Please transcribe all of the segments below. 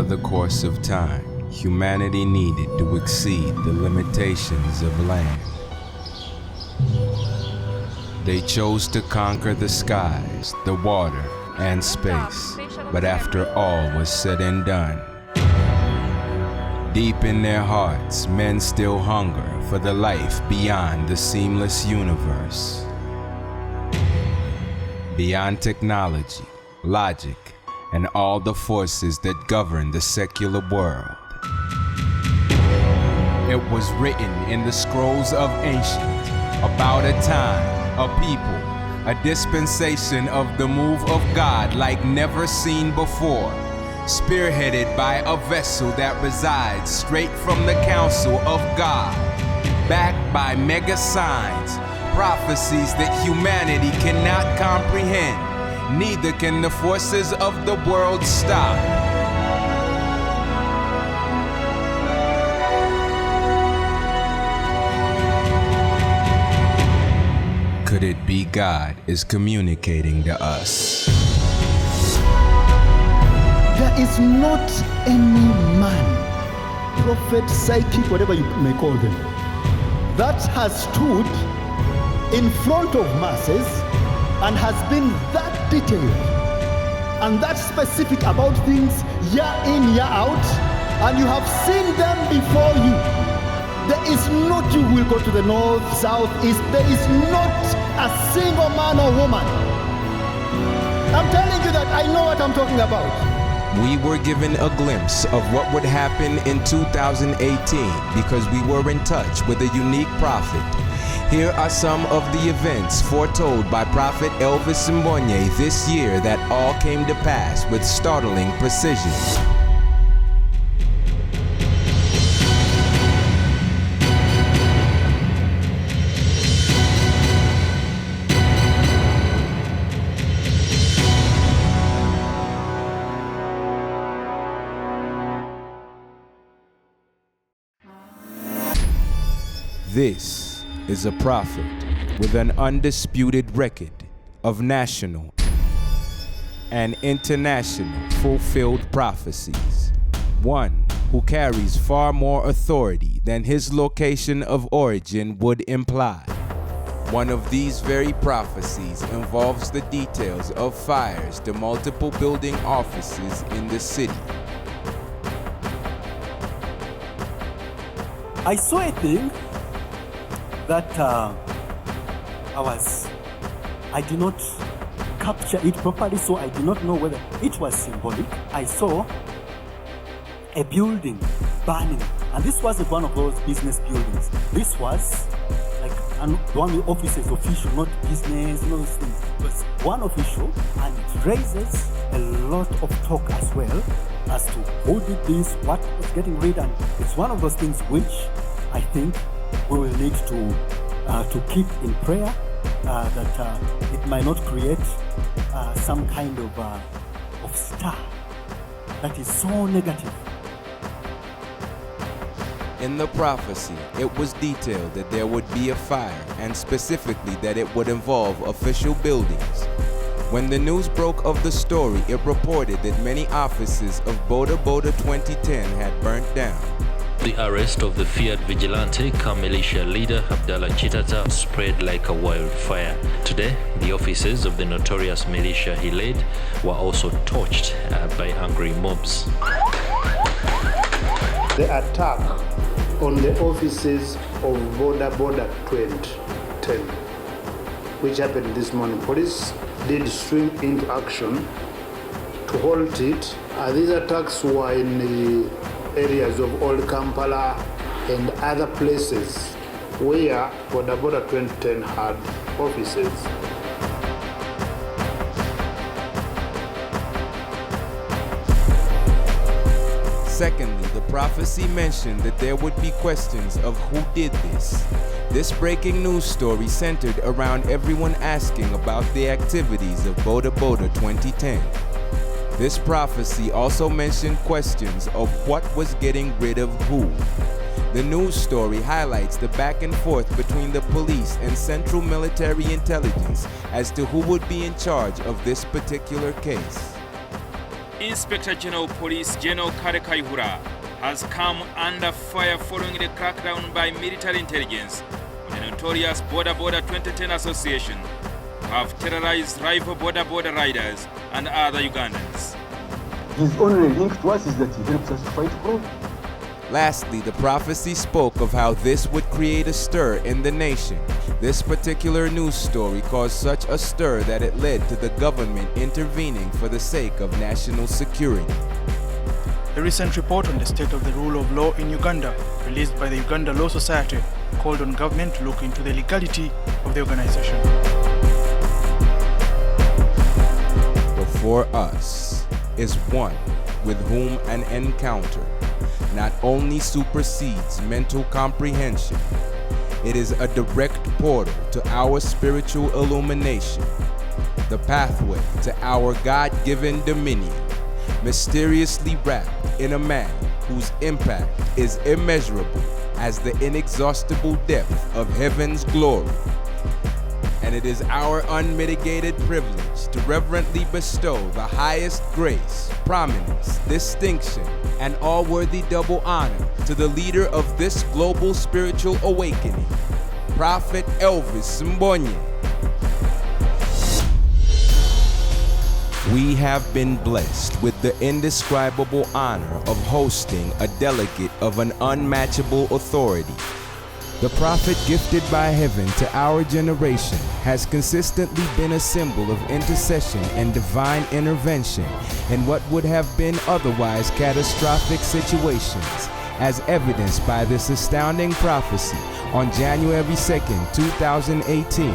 the course of time, humanity needed to exceed the limitations of land. They chose to conquer the skies, the water, and space, but after all was said and done, deep in their hearts, men still hunger for the life beyond the seamless universe. Beyond technology, logic, and all the forces that govern the secular world. It was written in the scrolls of ancient about a time, a people, a dispensation of the move of God like never seen before, spearheaded by a vessel that resides straight from the counsel of God, backed by mega signs, prophecies that humanity cannot comprehend, neither can the forces of the world stop. Could it be God is communicating to us? There is not any man, prophet, psychic, whatever you may call them, that has stood in front of masses and has been that detailed and that specific about things year in, year out, and you have seen them before you. There is not, you will go to the north, south, east, there is not a single man or woman. I'm telling you that I know what I'm talking about. We were given a glimpse of what would happen in 2018 because we were in touch with a unique prophet. Here are some of the events foretold by Prophet Elvis Mbonye this year that all came to pass with startling precision. This is a prophet with an undisputed record of national and international fulfilled prophecies. One who carries far more authority than his location of origin would imply. One of these very prophecies involves the details of fires to multiple building offices in the city. I saw a thing that I did not capture it properly, so I did not know whether it was symbolic. I saw a building burning, and this wasn't one of those business buildings. This was like one with offices, official, not business, those things. It was one official, and it raises a lot of talk as well as to who did this, what was getting rid, and it's one of those things which I think we will need to keep in prayer, that it might not create some kind of star that is so negative. In the prophecy, it was detailed that there would be a fire, and specifically that it would involve official buildings. When the news broke of the story, it reported that many offices of Boda Boda 2010 had burnt down. The arrest of the feared vigilante come militia leader Abdallah Chitata spread like a wildfire. Today, the offices of the notorious militia he led were also torched by angry mobs. The attack on the offices of Boda Boda 2010, which happened this morning, police did swing into action to halt it. These attacks were in the areas of Old Kampala and other places where Boda Boda 2010 had offices. Secondly, the prophecy mentioned that there would be questions of who did this. This breaking news story centered around everyone asking about the activities of Boda Boda 2010. This prophecy also mentioned questions of what was getting rid of who. The news story highlights the back and forth between the police and Central Military Intelligence as to who would be in charge of this particular case. Inspector General Police General Kare Kaihura has come under fire following the crackdown by military intelligence on the notorious Border 2010 Association, who have terrorized rival border riders and other Ugandans. His only link to us is that he helps us to fight crime. Lastly, the prophecy spoke of how this would create a stir in the nation. This particular news story caused such a stir that it led to the government intervening for the sake of national security. A recent report on the state of the rule of law in Uganda, released by the Uganda Law Society, called on government to look into the legality of the organization. Before us is one with whom an encounter not only supersedes mental comprehension, it is a direct portal to our spiritual illumination, the pathway to our God-given dominion, mysteriously wrapped in a man whose impact is immeasurable as the inexhaustible depth of heaven's glory. And it is our unmitigated privilege to reverently bestow the highest grace, prominence, distinction, and all-worthy double honor to the leader of this global spiritual awakening, Prophet Elvis Mbonye. We have been blessed with the indescribable honor of hosting a delegate of an unmatchable authority. The prophet gifted by heaven to our generation has consistently been a symbol of intercession and divine intervention in what would have been otherwise catastrophic situations, as evidenced by this astounding prophecy on January 2nd, 2018.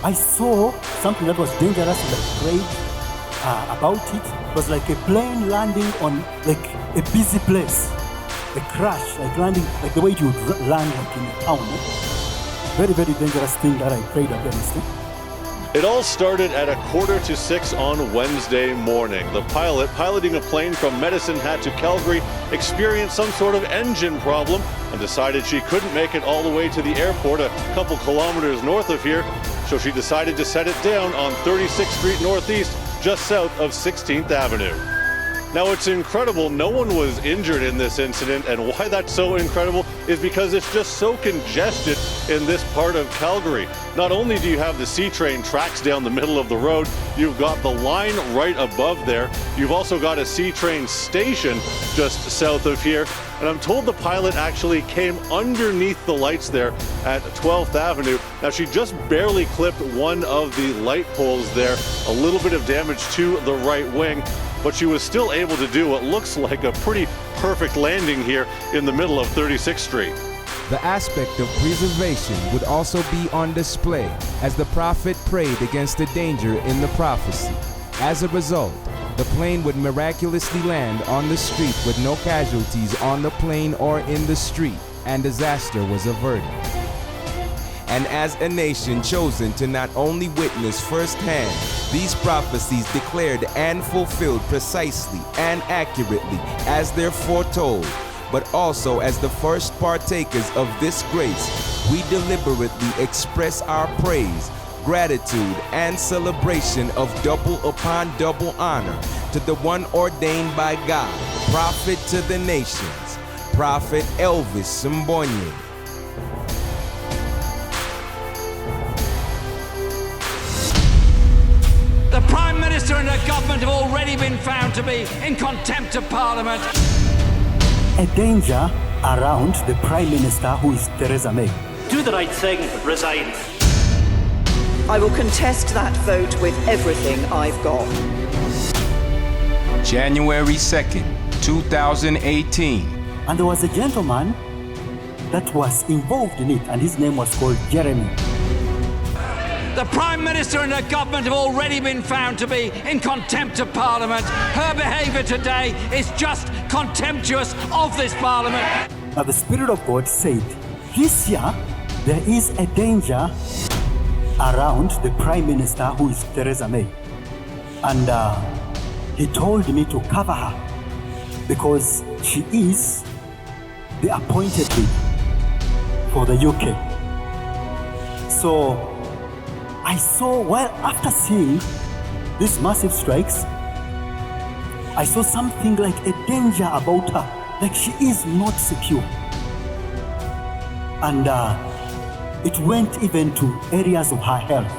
I saw something that was dangerous and I prayed about it. It was like a plane landing on like a busy place. A crash, like landing, like the way you would land like in a town. Very, very dangerous thing that I prayed against. It all started at 5:45 on Wednesday morning. The pilot piloting a plane from Medicine Hat to Calgary experienced some sort of engine problem and decided she couldn't make it all the way to the airport a couple kilometers north of here, so she decided to set it down on 36th Street Northeast, just south of 16th Avenue. Now, it's incredible no one was injured in this incident, and why that's so incredible is because it's just so congested in this part of Calgary. Not only do you have the C-train tracks down the middle of the road, you've got the line right above there. You've also got a C-train station just south of here, and I'm told the pilot actually came underneath the lights there at 12th Avenue. Now, she just barely clipped one of the light poles there, a little bit of damage to the right wing, but she was still able to do what looks like a pretty perfect landing here in the middle of 36th Street. The aspect of preservation would also be on display as the prophet prayed against the danger in the prophecy. As a result, the plane would miraculously land on the street with no casualties on the plane or in the street, and disaster was averted. And as a nation chosen to not only witness firsthand these prophecies declared and fulfilled precisely and accurately as they're foretold, but also as the first partakers of this grace, we deliberately express our praise, gratitude, and celebration of double upon double honor to the one ordained by God, prophet to the nations, Prophet Elvis Mbonye. The Prime Minister and her government have already been found to be in contempt of Parliament. A danger around the Prime Minister, who is Theresa May. Do the right thing, resign. I will contest that vote with everything I've got. January 2nd, 2018. And there was a gentleman that was involved in it, and his name was called Jeremy. The Prime Minister and her government have already been found to be in contempt of Parliament. Her behaviour today is just contemptuous of this Parliament. Now the Spirit of God said, this year there is a danger around the Prime Minister, who is Theresa May. And he told me to cover her because she is the appointed leader for the UK. So I saw, well, after seeing these massive strikes, I saw something like a danger about her, like she is not secure. And it went even to areas of her health.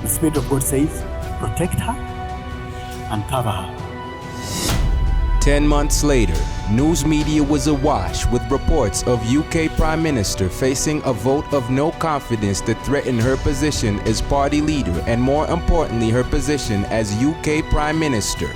The Spirit of God says, protect her and cover her. 10 months later, news media was awash with reports of UK Prime Minister facing a vote of no confidence that threatened her position as party leader and, more importantly, her position as UK Prime Minister,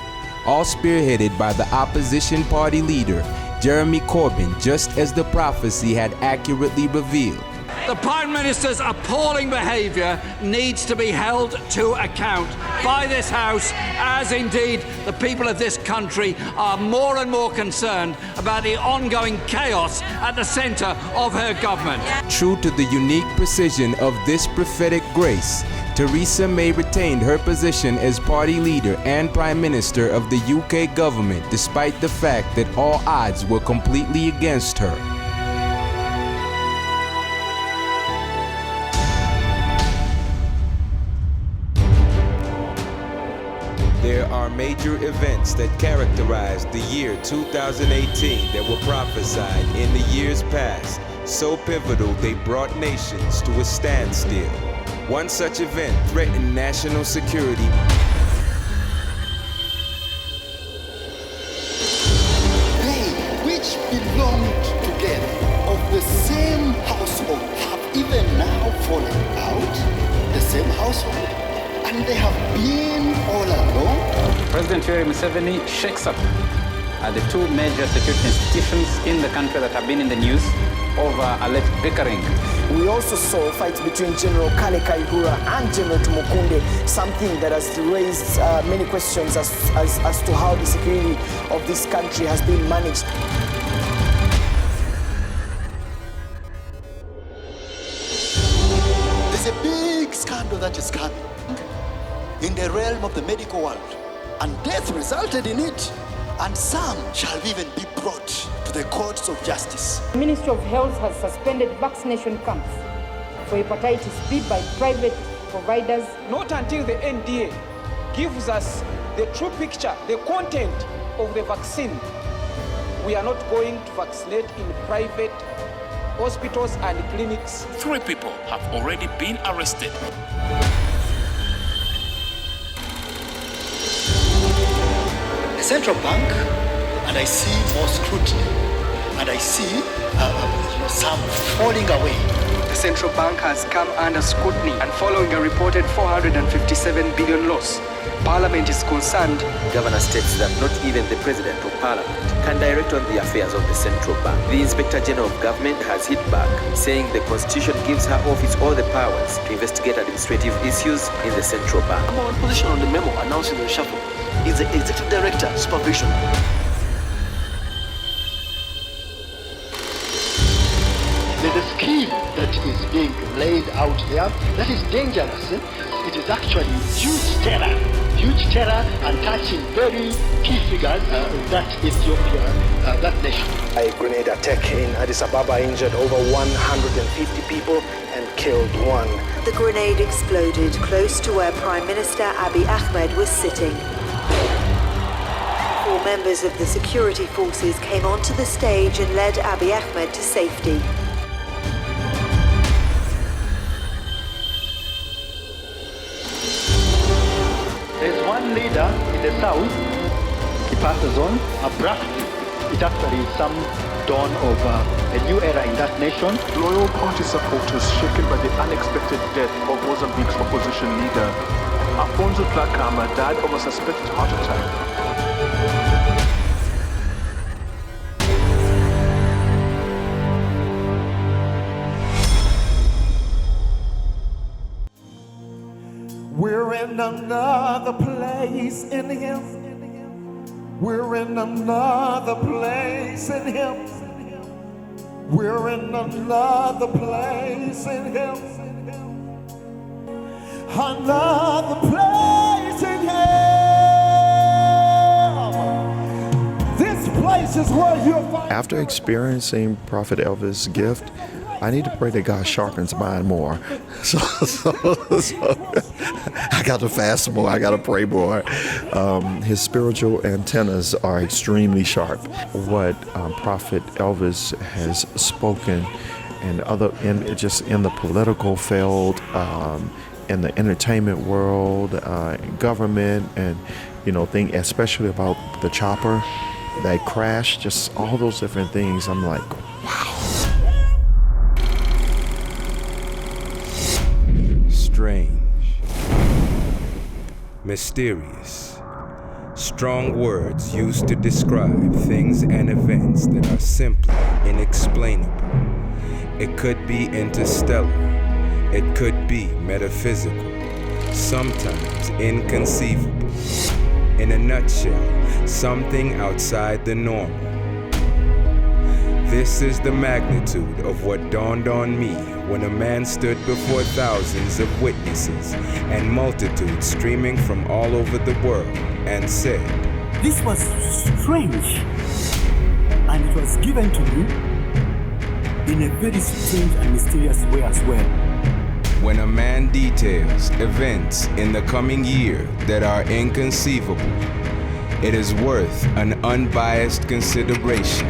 all spearheaded by the opposition party leader, Jeremy Corbyn, just as the prophecy had accurately revealed. The Prime Minister's appalling behaviour needs to be held to account by this House, as indeed the people of this country are more and more concerned about the ongoing chaos at the centre of her government. True to the unique precision of this prophetic grace, Theresa May retained her position as party leader and Prime Minister of the UK government despite the fact that all odds were completely against her. There are major events that characterized the year 2018 that were prophesied in the years past, so pivotal they brought nations to a standstill. One such event threatened national security. They which belonged together of the same household have even now fallen out, the same household, and they have been all along. President Yoweri Museveni shakes up the two major security institutions in the country that have been in the news over alleged bickering. We also saw fights between General Kale Kaihura and General Tumukunde, something that has raised many questions as to how the security of this country has been managed. There's a big scandal that is coming in the realm of the medical world, and death resulted in it, and some shall even be brought to the courts of justice. The Ministry of Health has suspended vaccination camps for hepatitis B by private providers. Not until the NDA gives us the true picture, the content of the vaccine, we are not going to vaccinate in private hospitals and clinics. 3 people have already been arrested. The central bank, and I see more scrutiny, and I see some falling away. The central bank has come under scrutiny, and following a reported 457 billion loss, Parliament is concerned. The governor states that not even the President of Parliament can direct on the affairs of the central bank. The Inspector General of Government has hit back, saying the Constitution gives her office all the powers to investigate administrative issues in the central bank. Number one position on the memo announcing the reshuffle is the Executive Director, Supervision. There's a scheme that is being laid out here that is dangerous. It is actually huge terror and touching very key figures that Ethiopia, that nation. A grenade attack in Addis Ababa injured over 150 people and killed 1. The grenade exploded close to where Prime Minister Abiy Ahmed was sitting. 4 members of the security forces came onto the stage and led Abiy Ahmed to safety. There's one leader in the south, he passes on abruptly. It actually is some dawn of a new era in that nation. Loyal party supporters shaken by the unexpected death of Mozambique's opposition leader. Afonso Dhlakama died of a suspected heart attack. We're in another place in Him. We're in another place in Him. We're in another place in Him. Another place in Him. This place is where you'll find. After experiencing Prophet Elvis' gift, I need to pray that God sharpens mine more. So I got to fast more. I got to pray more. His spiritual antennas are extremely sharp. What Prophet Elvis has spoken and just in the political field, in the entertainment world, government, and thing, especially about the chopper that crashed, just all those different things. I'm like, wow. Strange, mysterious, strong words used to describe things and events that are simply inexplainable. It could be interstellar, it could be metaphysical, sometimes inconceivable. In a nutshell, something outside the normal. This is the magnitude of what dawned on me when a man stood before thousands of witnesses and multitudes streaming from all over the world and said, "This was strange, and it was given to me in a very strange and mysterious way as well." When a man details events in the coming year that are inconceivable, it is worth an unbiased consideration.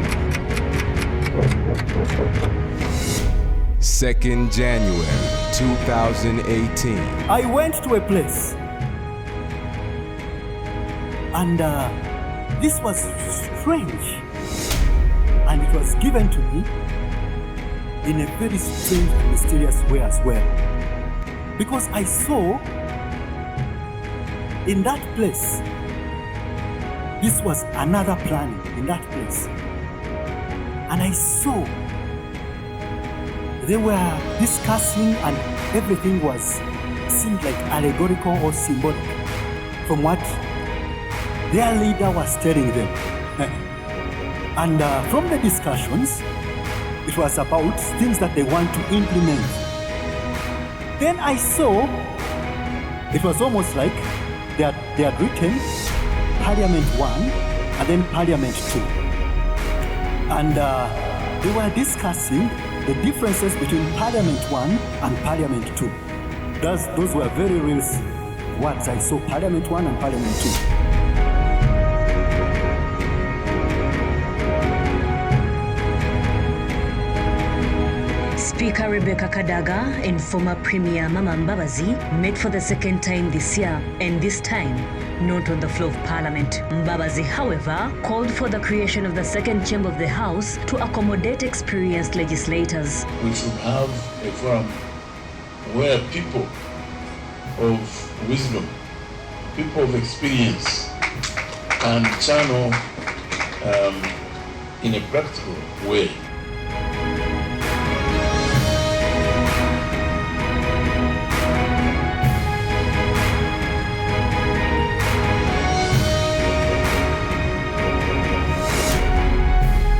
2nd January 2018. I went to a place, and this was strange, and it was given to me in a very strange and mysterious way as well. Because I saw in that place, this was another planning in that place. And I saw they were discussing, and everything seemed like allegorical or symbolic from what their leader was telling them. And from the discussions, it was about things that they want to implement. Then I saw it was almost like they had written Parliament 1 and then Parliament 2. And they were discussing the differences between Parliament 1 and Parliament 2. Those were very real words. I saw Parliament 1 and Parliament 2. Speaker Rebecca Kadaga and former Premier Mama Mbabazi met for the second time this year, and this time not on the floor of Parliament. Mbabazi, however, called for the creation of the second chamber of the House to accommodate experienced legislators. We should have a forum where people of wisdom, people of experience can channel in a practical way.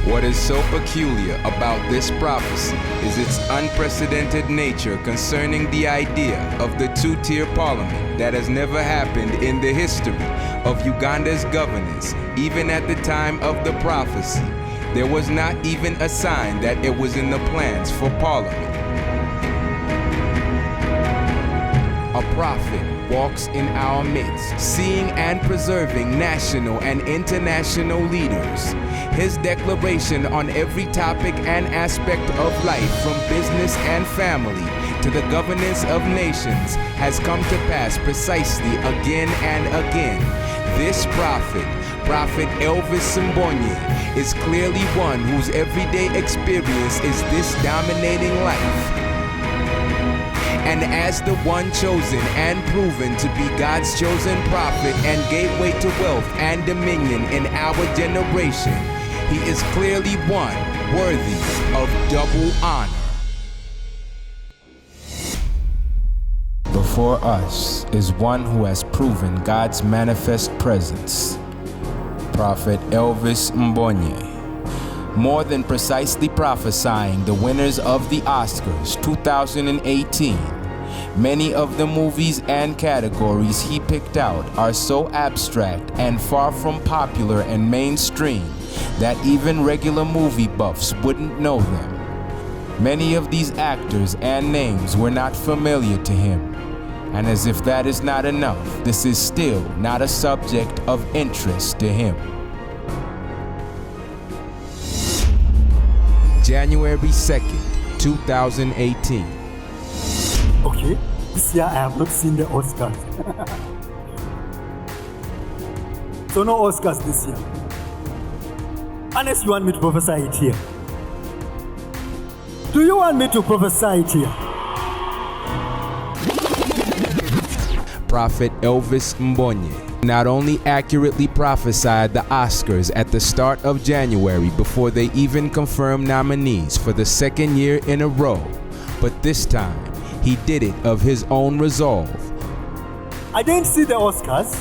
What is so peculiar about this prophecy is its unprecedented nature concerning the idea of the two-tier parliament that has never happened in the history of Uganda's governance. Even at the time of the prophecy, there was not even a sign that it was in the plans for parliament. A prophet walks in our midst, seeing and preserving national and international leaders. His declaration on every topic and aspect of life, from business and family to the governance of nations, has come to pass precisely again and again. This prophet, Prophet Elvis Mbonye, is clearly one whose everyday experience is this dominating life. And as the one chosen and proven to be God's chosen prophet and gateway to wealth and dominion in our generation, he is clearly one worthy of double honor. Before us is one who has proven God's manifest presence, Prophet Elvis Mbonye. More than precisely prophesying the winners of the Oscars 2018, many of the movies and categories he picked out are so abstract and far from popular and mainstream that even regular movie buffs wouldn't know them. Many of these actors and names were not familiar to him, And as if that is not enough, this is still not a subject of interest to him. January 2nd, 2018. Okay, this year I have not seen the Oscars. So no Oscars this year. Unless you want me to prophesy it here. Do you want me to prophesy it here? Prophet Elvis Mbonye not only accurately prophesied the Oscars at the start of January before they even confirmed nominees for the second year in a row, but this time he did it of his own resolve. I didn't see the Oscars,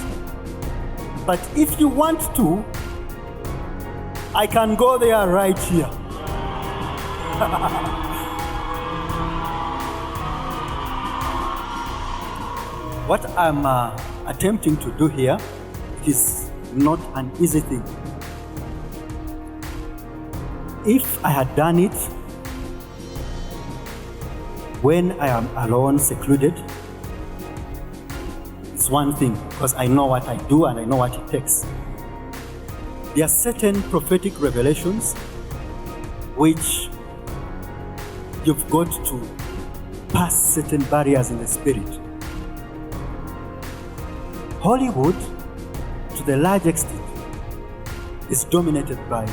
but if you want to, I can go there right here. What I'm attempting to do here is not an easy thing. If I had done it when I am alone, secluded, it's one thing, because I know what I do and I know what it takes. There are certain prophetic revelations which you've got to pass certain barriers in the spirit. Hollywood, to the large extent, is dominated by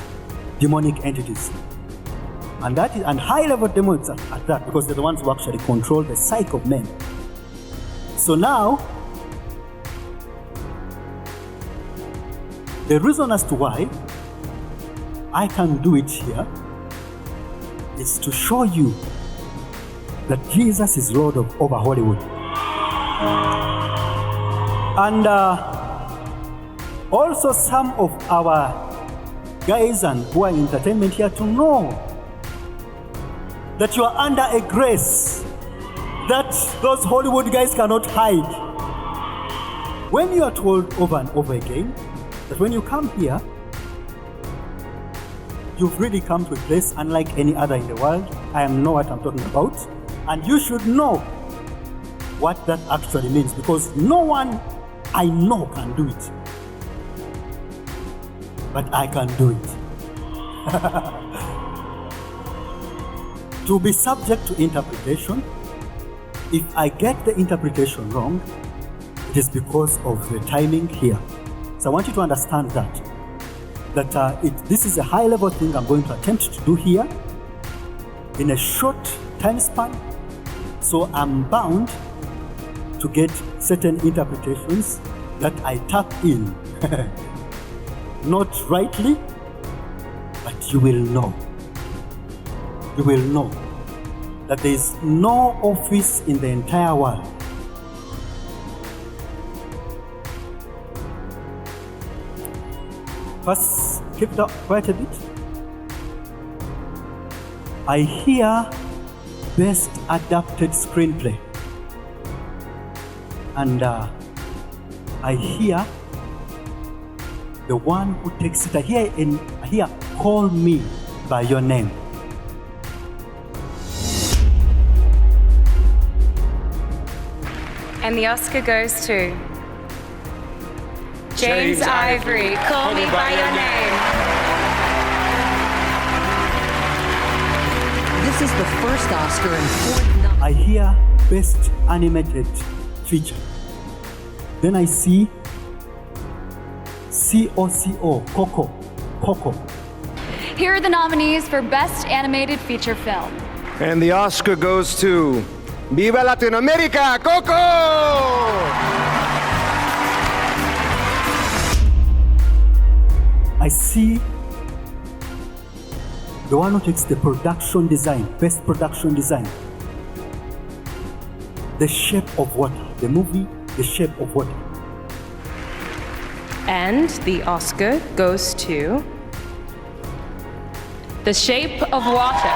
demonic entities. And high-level demons at that, because they're the ones who actually control the psyche of men. So now, the reason as to why I can do it here is to show you that Jesus is Lord over Hollywood. And also some of our guys and who are in entertainment here to know that you are under a grace that those Hollywood guys cannot hide. When you are told over and over again that when you come here, you've really come to a place unlike any other in the world. I know what I'm talking about. And you should know what that actually means, because no one I know can do it. But I can do it. To be subject to interpretation, if I get the interpretation wrong, it is because of the timing here. So I want you to understand that this is a high-level thing I'm going to attempt to do here in a short time span. So I'm bound to get certain interpretations that I tap in. Not rightly, but you will know. You will know that there is no office in the entire world First, keep it up quite a bit. I hear best adapted screenplay. And I hear the one who takes it. I hear call me by your name. And the Oscar goes to James Ivory, Call Me By Your Name. This is the first Oscar in 4. I hear Best Animated Feature. Then I see Coco. Here are the nominees for Best Animated Feature Film. And the Oscar goes to Viva Latin America, Coco! I see the one who takes the production design, best production design. The Shape of Water, the movie The Shape of Water. And the Oscar goes to The Shape of Water.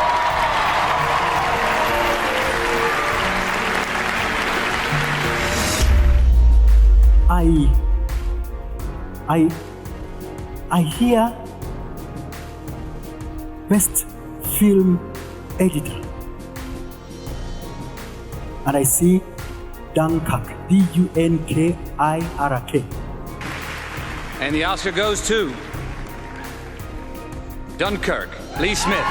I hear Best Film Editor. And I see Dunkirk, D-U-N-K-I-R-K. And the Oscar goes to Dunkirk, Lee Smith.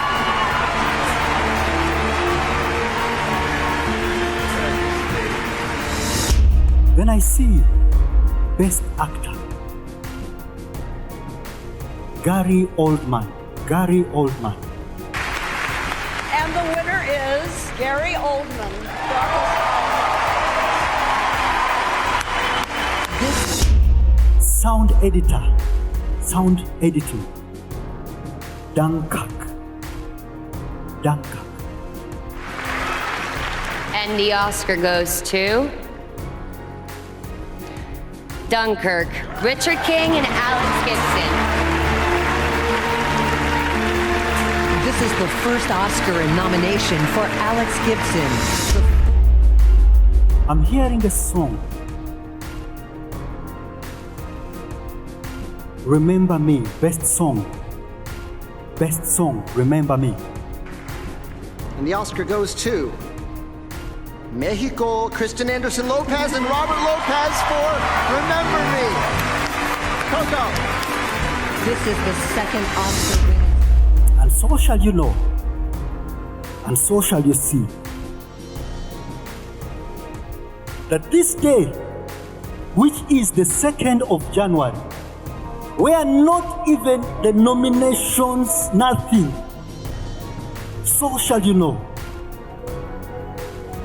Then I see Best Actor, Gary Oldman. And the winner is Gary Oldman. Sound editing, Dunkirk. And the Oscar goes to Dunkirk, Richard King and Alex Gibson. This is the first Oscar in nomination for Alex Gibson. I'm hearing a song. Remember Me, best song, Remember Me. And the Oscar goes to Mexico, Kristen Anderson Lopez and Robert Lopez for Remember Me. Coco. This is the second Oscar winner. And so shall you know, and so shall you see, that this day, which is the 2nd of January, where not even the nominations, nothing, so shall you know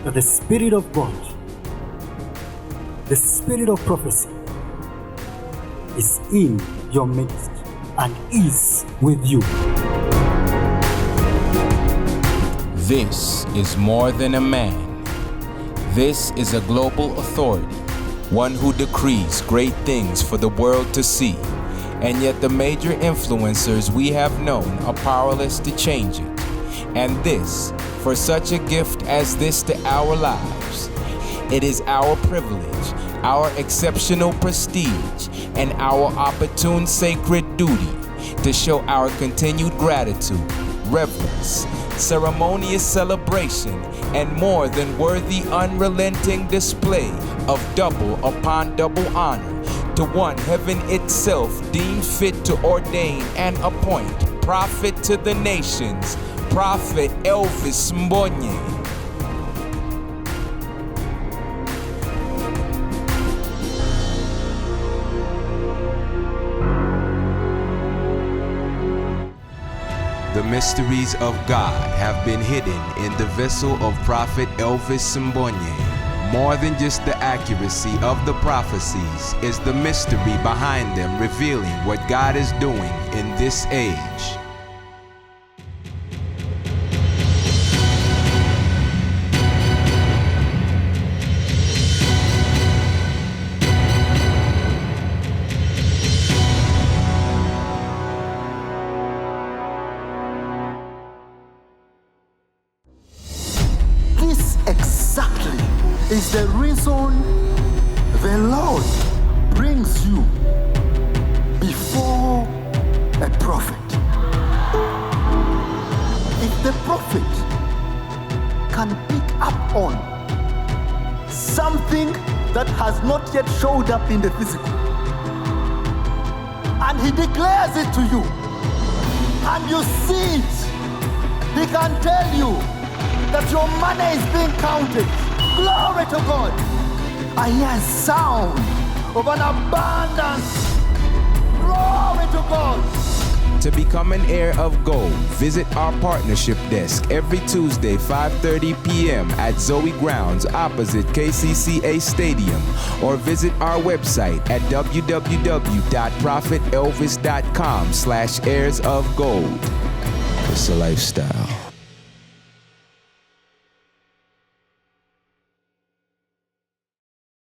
that the Spirit of God, the Spirit of prophecy, is in your midst and is with you. This is more than a man. This is a global authority, one who decrees great things for the world to see. And yet the major influencers we have known are powerless to change it. And this, for such a gift as this to our lives, it is our privilege, our exceptional prestige, and our opportune sacred duty to show our continued gratitude, reverence, ceremonious celebration, and more than worthy unrelenting display of double upon double honor to one heaven itself deemed fit to ordain and appoint prophet to the nations, Prophet Elvis Mbonye. The mysteries of God have been hidden in the vessel of Prophet Elvis Mbonye. More than just the accuracy of the prophecies is the mystery behind them, revealing what God is doing in this age. This exactly is the reason the Lord brings you before a prophet. If the prophet can pick up on something that has not yet showed up in the physical, and he declares it to you, and you see it, he can tell you that your money is being counted. Glory to God. I hear a sound of an abundance. Glory to God. To become an heir of gold, visit our partnership desk every Tuesday, 5:30 p.m. at Zoe Grounds opposite KCCA Stadium, or visit our website at www.prophetelvis.com/heirs of gold. It's a lifestyle.